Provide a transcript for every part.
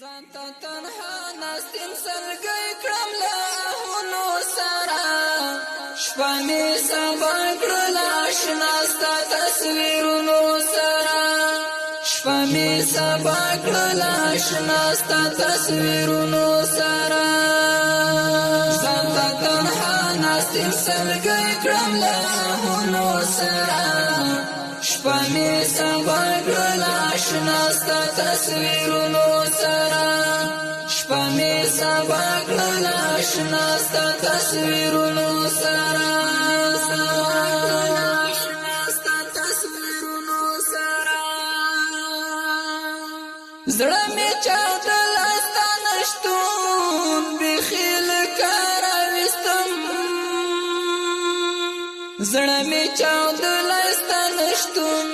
زانتا تنها ناستیم سلګی کړم له اهونو سره شپه مې سبا کړله اشنا ستا تصویرونو سره شپه مې سبا کړله اشنا ستا تصویرونو سره زانتا تنها ناستیم سلګی کړم له اهونو سره شپه مې سبا کړله اشنا ستا تصویرونو سره شپه مې سبا کړله اشنا ستا تصویرونو سره زړه مې چاودله ستا نشتون بیخي لکه راویستم زړه مې چاودله ستا نشتون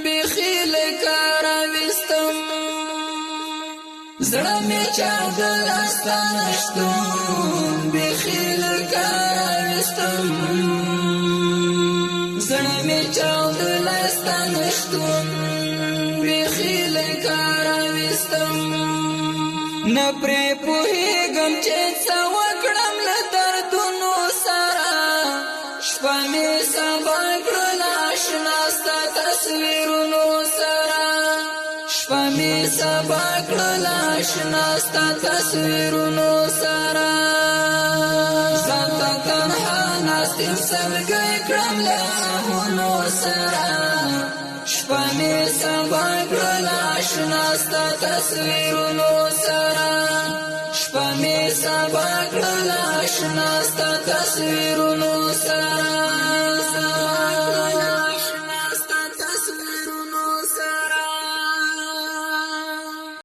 بیخي لکه راویستم زړه مې چاودله ستا نشتون بیخي لکه راویستم زړه مې چاودله ستا نشتون بیخي لکه راویستم نه پرې پوهېږم چې څه وکړم له دردونو سره شپه مې سبا کړله اشنا ستا تصویرونو سره شپه مې سبا کړله اشنا ستا تصویرونو سره ځانته تنها ناستیم سلګی کړم له اهونو سره شپه مې سبا کړله اشنا ستا تصویرونو سره شپه مې سبا کړله اشنا ستا تصویرونو سره